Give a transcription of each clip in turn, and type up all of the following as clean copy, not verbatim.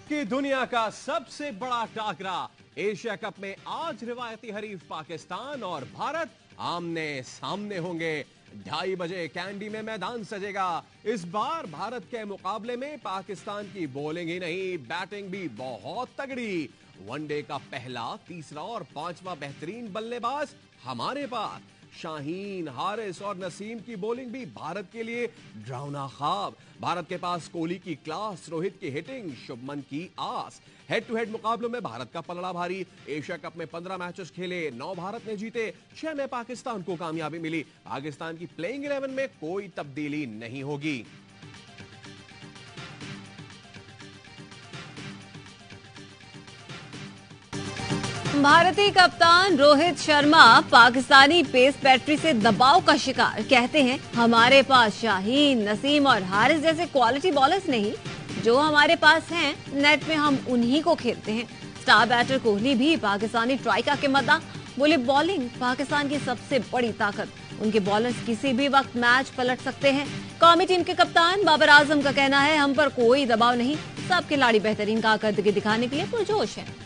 कि दुनिया का सबसे बड़ा टाकरा एशिया कप में आज रिवायती हरीफ पाकिस्तान और भारत आमने सामने होंगे। 2:30 बजे कैंडी में मैदान सजेगा। इस बार भारत के मुकाबले में पाकिस्तान की बॉलिंग ही नहीं, बैटिंग भी बहुत तगड़ी। वनडे का पहला, तीसरा और पांचवा बेहतरीन बल्लेबाज हमारे पास। शाहीन, हारिस और नसीम की बॉलिंग भी भारत के लिए डरावना ख्वाब। भारत के पास कोहली की क्लास, रोहित की हिटिंग, शुभमन की आस। हेड टू हेड मुकाबलों में भारत का पलड़ा भारी। एशिया कप में 15 मैचेस खेले, 9 भारत ने जीते, 6 में पाकिस्तान को कामयाबी मिली। पाकिस्तान की प्लेइंग 11 में कोई तब्दीली नहीं होगी। भारतीय कप्तान रोहित शर्मा पाकिस्तानी पेस बैटरी से दबाव का शिकार। कहते हैं हमारे पास शाहीन, नसीम और हारिस जैसे क्वालिटी बॉलर्स नहीं, जो हमारे पास हैं नेट में हम उन्हीं को खेलते हैं। स्टार बैटर कोहली भी पाकिस्तानी ट्राइका के मद्दा। बोले बॉलिंग पाकिस्तान की सबसे बड़ी ताकत, उनके बॉलर्स किसी भी वक्त मैच पलट सकते हैं। कौमी टीम के कप्तान बाबर आजम का कहना है हम पर कोई दबाव नहीं, सब खिलाड़ी बेहतरीन कारकर्दगी दिखाने के लिए पुरजोश है।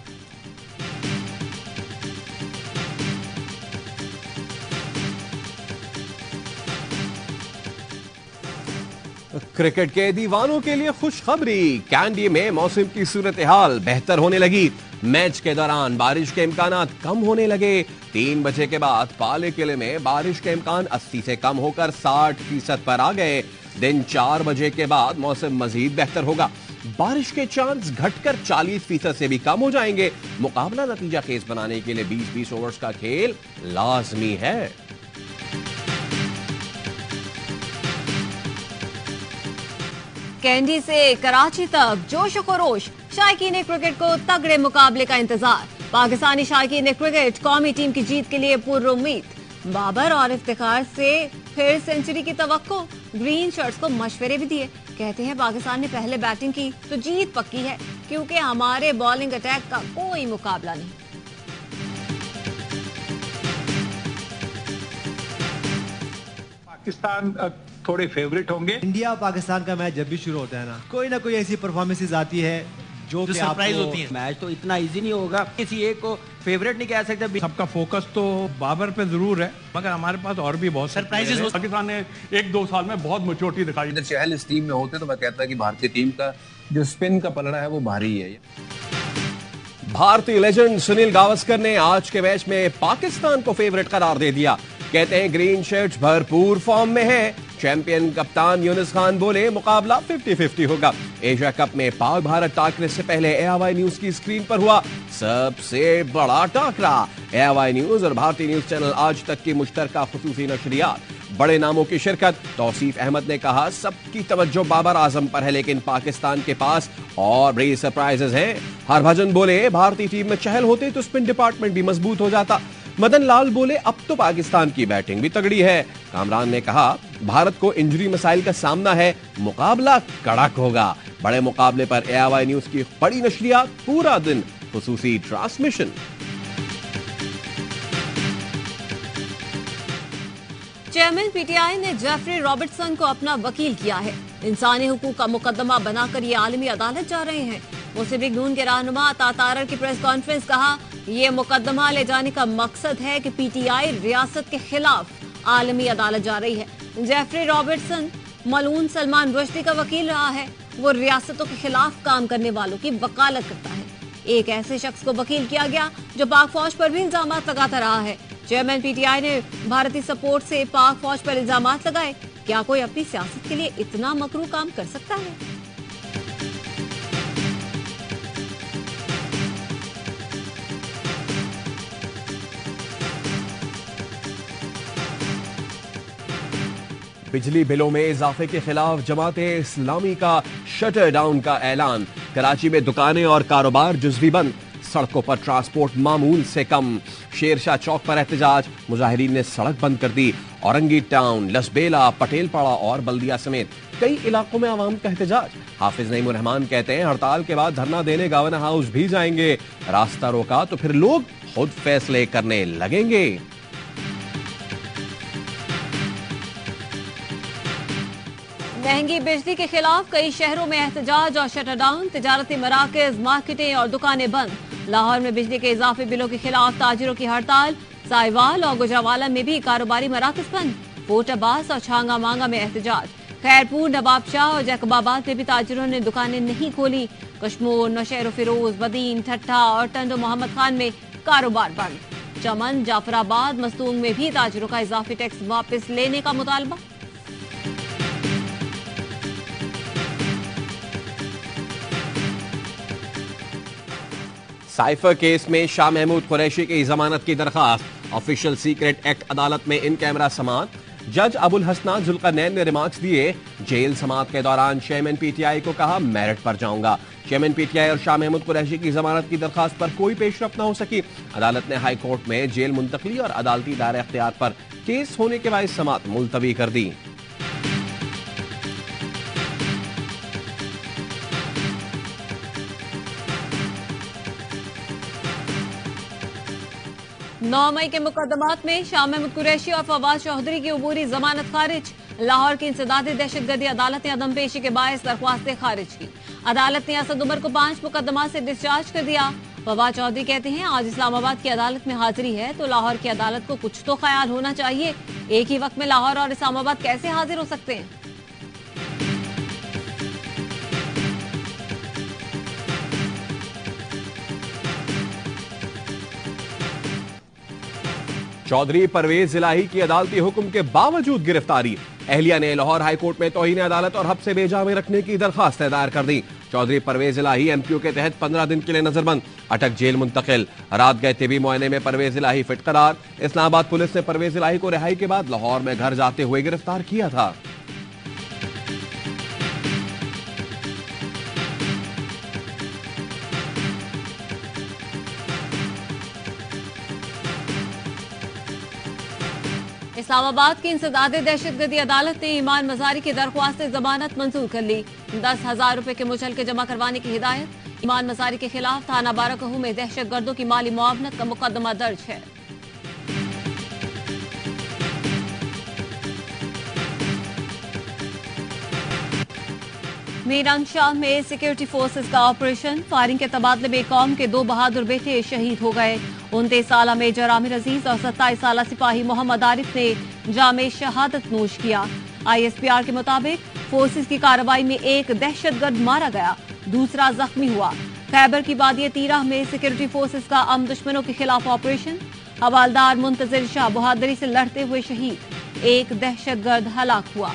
क्रिकेट के दीवानों के लिए खुशखबरी। कैंडी में मौसम की सूरत हाल बेहतर होने लगी। मैच के दौरान बारिश के इम्कान कम होने लगे। 3 बजे के बाद पाले किले में बारिश के इम्कान 80 से कम होकर 60% पर आ गए। दिन 4 बजे के बाद मौसम मजीद बेहतर होगा। बारिश के चांस घटकर 40% से भी कम हो जाएंगे। मुकाबला नतीजा खेज बनाने के लिए 20-20 ओवर्स का खेल लाजमी है। कैंडी से कराची तक जोश खरोश, शायकीन क्रिकेट को तगड़े मुकाबले का इंतजार। पाकिस्तानी शायकीन क्रिकेट कौमी टीम की जीत के लिए पुरुम्मीद। बाबर और इफ्तिखार से फिर सेंचुरी की तवक्को। ग्रीन शर्ट्स को मशवरे भी दिए। कहते हैं पाकिस्तान ने पहले बैटिंग की तो जीत पक्की है, क्योंकि हमारे बॉलिंग अटैक का कोई मुकाबला नहीं। पाकिस्तान थोड़े फेवरेट होंगे। इंडिया पाकिस्तान का मैच जब भी शुरू होता है ना कोई ऐसी परफॉर्मेंसेस आती है जो सरप्राइज होती है। मैच तो इतना इजी नहीं होगा, किसी एक को फेवरेट नहीं कह सकते। सबका फोकस तो बाबर पे जरूर है, मगर हमारे पास और भी बहुत सरप्राइजेस। पाकिस्तान ने 1-2 साल में बहुत मैच्योरिटी दिखाई। अगर चहल इस टीम में होते तो मैं कहता कि भारतीय टीम का जो स्पिन का पलड़ा है वो भारी है। भारतीय लेजेंड सुनील गावस्कर ने आज के मैच में पाकिस्तान को फेवरेट करार दे दिया। कहते हैं ग्रीन शर्ट्स भरपूर फॉर्म में है। चैंपियन कप्तान यूनुस खान बोले मुकाबला 50-50 होगा। एशिया कप में पाक भारत टाकरे से पहले एआईवाई न्यूज की स्क्रीन पर हुआ सबसे बड़ा टाकरा। एआईवाई न्यूज और भारतीय न्यूज चैनल आज तक की मुश्तरका खुसूसी नशरियात, बड़े नामों की शिरकत। तौसीफ अहमद ने कहा सबकी तवज्जो बाबर आजम पर है, लेकिन पाकिस्तान के पास और बड़ी सरप्राइजेस हैं। हरभजन बोले भारतीय टीम में चहल होते तो स्पिन डिपार्टमेंट भी मजबूत हो जाता। मदन लाल बोले अब तो पाकिस्तान की बैटिंग भी तगड़ी है। कामरान ने कहा भारत को इंजरी मसाइल का सामना है, मुकाबला कड़क होगा। बड़े मुकाबले पर एआईवाई न्यूज की बड़ी नशरियात, पूरा दिन खुसूसी ट्रांसमिशन। चेयरमैन पीटीआई ने जेफरी रॉबर्टसन को अपना वकील किया है। इंसानी हुकूक का मुकदमा बनाकर ये आलमी अदालत जा रहे हैं। मुस्लिम लीग नून के रहनुमा अता तारर की प्रेस कॉन्फ्रेंस, कहा ये मुकदमा ले जाने का मकसद है कि पीटीआई रियासत के खिलाफ आलमी अदालत जा रही है। जेफरी रॉबर्टसन मलून सलमान रुश्दी का वकील रहा है। वो रियासतों के खिलाफ काम करने वालों की वकालत करता है। एक ऐसे शख्स को वकील किया गया जो पाक फौज पर भी इल्जाम लगाता रहा है। चेयरमैन पीटीआई ने भारतीय सपोर्ट से पाक फौज पर इल्जाम लगाए। क्या कोई अपनी सियासत के लिए इतना मकरू काम कर सकता है? बिजली बिलों में इजाफे के खिलाफ जमाते इस्लामी का शटर डाउन का ऐलान। कराची में दुकानें और कारोबार जुज़वी बंद। सड़कों पर ट्रांसपोर्ट मामूल से कम। शेरशाह चौक पर एहतजाज, मुजाहिरीन ने सड़क बंद कर दी। औरंगी टाउन, लसबेला, पटेलपाड़ा और बल्दिया समेत कई इलाकों में आवाम का एहतजाज। हाफिज नईमुर रहमान कहते हैं हड़ताल के बाद धरना देने गवर्नर हाउस भी जाएंगे। रास्ता रोका तो फिर लोग खुद फैसले करने लगेंगे। महंगी महंगी बिजली के खिलाफ कई शहरों में एहतजाज और शटरडाउन, तिजारती मराकज, मार्केटें और दुकानें बंद। लाहौर में बिजली के इजाफी बिलों के खिलाफ ताजिरों की हड़ताल, साहिवाल और गुजरावाला में भी कारोबारी मराकज बंद। फोर्ट अब्बास और छांगा मांगा में एहतजाज। खैरपुर, नवाबशाह और जैकबाबाद में भी ताजिरों ने दुकानें नहीं खोली। कश्मोर, नौशहर फिरोज, बदीन, ठट्ठा और टंडो मोहम्मद खान में कारोबार बंद। चमन, जाफराबाद, मस्तूंग में भी ताजिरों का इजाफी टैक्स वापस लेने का मुतालबा। साइफर केस में शाह महमूद कुरैशी की जमानत की दरखास्त। ऑफिशियल सीक्रेट एक्ट अदालत में इन कैमरा समाअत। जज अबुल हसना जुल्करनैन ने रिमार्क्स दिए। जेल समाअत के दौरान चेयरमैन पीटीआई को कहा, मेरिट पर जाऊंगा। चेयरमैन पीटीआई और शाह महमूद कुरैशी की जमानत की दरखास्त पर कोई पेशरफ न हो सकी। अदालत ने हाई कोर्ट में जेल मुंतकली और अदालती दायरे इख्तियार पर केस होने के बाद समाअत मुलतवी कर दी। 9 मई के मुकदमात में शाह महमूद कुरैशी और फवाद चौधरी की अबूरी जमानत खारिज। लाहौर की इंसदादी दहशतगर्दी अदालत ने अदम पेशी के बायस दरख्वास्तें खारिज की। अदालत ने असद उमर को 5 मुकदमात से डिस्चार्ज कर दिया। फवाद चौधरी कहते हैं, आज इस्लामाबाद की अदालत में हाजिरी है तो लाहौर की अदालत को कुछ तो ख्याल होना चाहिए। एक ही वक्त में लाहौर और इस्लामाबाद कैसे हाजिर हो सकते हैं? चौधरी परवेज इलाही की अदालती हुक्म के बावजूद गिरफ्तारी। अहलिया ने लाहौर हाईकोर्ट में तौहीन अदालत और हब्स बेजा में रखने की दरखास्त दायर कर दी। चौधरी परवेज इलाही एमक्यू के तहत 15 दिन के लिए नजरबंद, अटक जेल मुंतकिल। रात गए तिबी मुआयने में परवेज इलाही फिट करार। इस्लामाबाद पुलिस ने परवेज इलाही को रिहाई के बाद लाहौर में घर जाते हुए गिरफ्तार किया था। इस्लामाबाद की इंसदादी दहशतगर्दी अदालत ने ईमान मजारी की दरख्वास्त जमानत मंजूर कर ली। 10,000 रुपए के मुचलके जमा करवाने की हिदायत। ईमान मजारी के खिलाफ थाना बाराकहू में दहशतगर्दों की माली मुआवनत का मुकदमा दर्ज है। मीरांशाह में सिक्योरिटी फोर्सेस का ऑपरेशन। फायरिंग के तबादले में कौम के 2 बहादुर बेटे शहीद हो गए। 29 साला मेजर आमिर अजीज और 27 साला सिपाही मोहम्मद आरिफ ने जामे शहादत नोश किया। ISPR के मुताबिक फोर्सेस की कार्रवाई में एक दहशतगर्द मारा गया, दूसरा जख्मी हुआ। खैबर की वादी तीराह में सिक्योरिटी फोर्सेस का दुश्मनों के खिलाफ ऑपरेशन। हवालदार मुंतजिर शाह बहादुरी से लड़ते हुए शहीद। एक दहशतगर्द हलाक हुआ।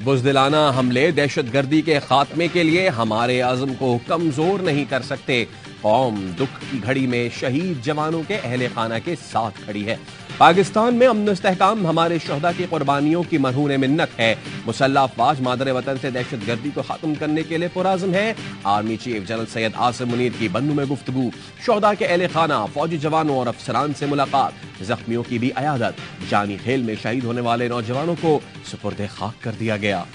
बुज़दिलाना हमले दहशतगर्दी के खात्मे के लिए हमारे अज़्म को कमजोर नहीं कर सकते। कौम दुख की घड़ी में शहीद जवानों के अहले खाना के साथ खड़ी है। पाकिस्तान में अमन इस्तेहकाम हमारे शहदा की कुर्बानियों की मरहून मिन्नत है। मुसल्लह अफवाज मादर वतन से दहशतगर्दी को खत्म करने के लिए पुराज़म है। Army chief general Syed Asim Munir की बन्नू में गुफ्तगू। शहदा के अहले खाना, फौजी जवानों और अफसरान से मुलाकात। जख्मियों की भी अयादत। जानी खेल में शहीद होने वाले नौजवानों को सुपुर्द खाक कर दिया गया।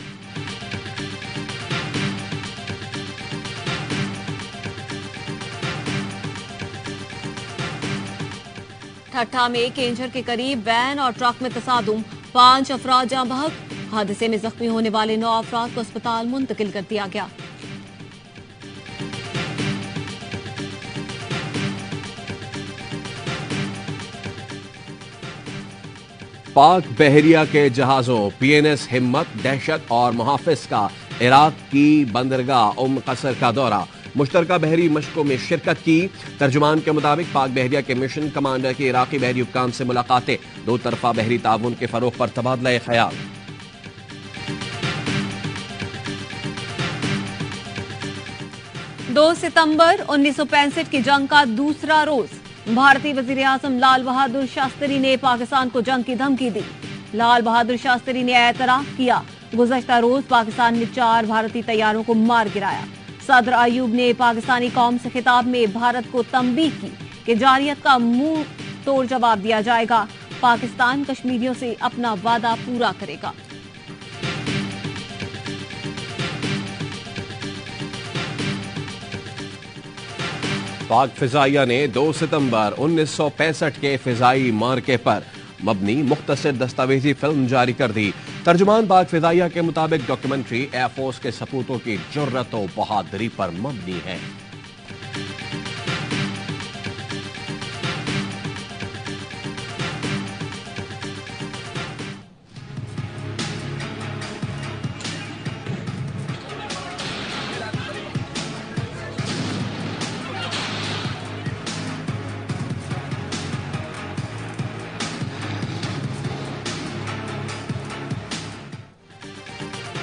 ठट्ठा में केंझर के करीब वैन और ट्रक में तसादुम, 5 अफराद जाँ बहक। हादसे में जख्मी होने वाले 9 अफराद को अस्पताल मुंतकिल कर दिया गया। पाक बहरिया के जहाजों PNS हिम्मत, दहशत और मुहाफिज का इराक की बंदरगाह कसर का दौरा। मुश्तरका बहरी मशकों में शिरकत की। तर्जुमान के मुताबिक पाक बहरिया के मिशन कमांडर की इराकी बहरी हुक्काम से मुलाकातें। 2 तरफा बहरी ताउन के फरोग पर तबादला ख्याल। दो सितंबर 1965 की जंग का दूसरा रोज। भारतीय वजीर आजम लाल बहादुर शास्त्री ने पाकिस्तान को जंग की धमकी दी। लाल बहादुर शास्त्री ने एतराफ किया, गुज़श्ता रोज पाकिस्तान ने 4 भारतीय तैयारों को मार गिराया। सदर अयूब ने पाकिस्तानी कौम से खिताब में भारत को तंबीह की कि जारियत का मुंह तोड़ जवाब दिया जाएगा। पाकिस्तान कश्मीरियों से अपना वादा पूरा करेगा। पाक फिजाइया ने 2 सितंबर 1965 के फिजाई मार्के पर मबनी मुख्तसर दस्तावेजी फिल्म जारी कर दी। तर्जुमान पाक फिजाइया के मुताबिक डॉक्यूमेंट्री एयरफोर्स के सपूतों की जुर्रत और बहादुरी पर मबनी है।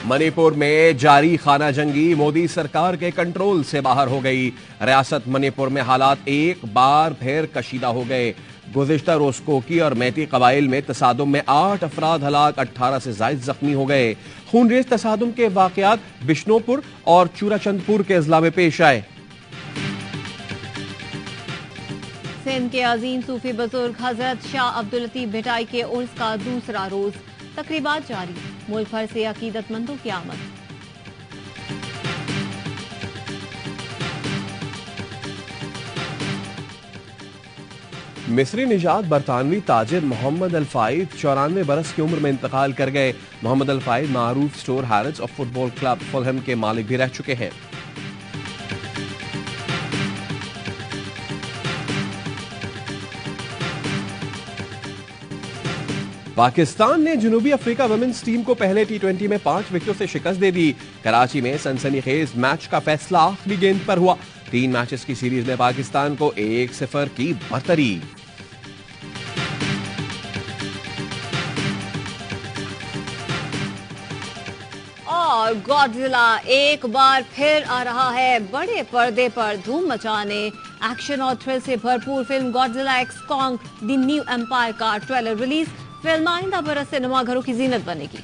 मणिपुर में जारी खाना जंगी मोदी सरकार के कंट्रोल से बाहर हो गई। रियासत मणिपुर में हालात एक बार फिर कशीदा हो गए। गुज़िश्ता रोज कोकी और मैती कबाइल में तसादुम में 8 अफराद हलाक, 18 से जायद जख्मी हो गए। खूनरेज तसादुम के वाकयात बिश्नोपुर और चूराचंदपुर के अजला में पेश आए। सिंध के अजीम सूफी बुजुर्ग हजरत शाह अब्दुल लतीफ भिटाई के उर्स का दूसरा रोज तकरीबात जारी। मुल्क भर से अकीदतमंदों की आमद। मिस्री निजात बरतानवी ताजिर मोहम्मद अल फाइद 94 बरस की उम्र में इंतकाल कर गए। मोहम्मद अल फाइद मारूफ स्टोर हैरिट्स और फुटबॉल क्लब फुलहम के मालिक भी रह चुके हैं। पाकिस्तान ने जनूबी अफ्रीका वुमेन्स टीम को पहले T20 में 5 विकेटों से शिकस्त दे दी। कराची में सनसनीखेज मैच का फैसला आखिरी गेंद पर हुआ। 3 मैचेस की सीरीज में पाकिस्तान को 1-0 की बरतरी। और गॉडजिला एक बार फिर आ रहा है बड़े पर्दे पर धूम मचाने। एक्शन और थ्रिल से भरपूर film Godzilla x Kong the new empire का ट्रेलर रिलीज। फिल्म आइंदा बरस सिनेमा घरों की जीनत बनेगी।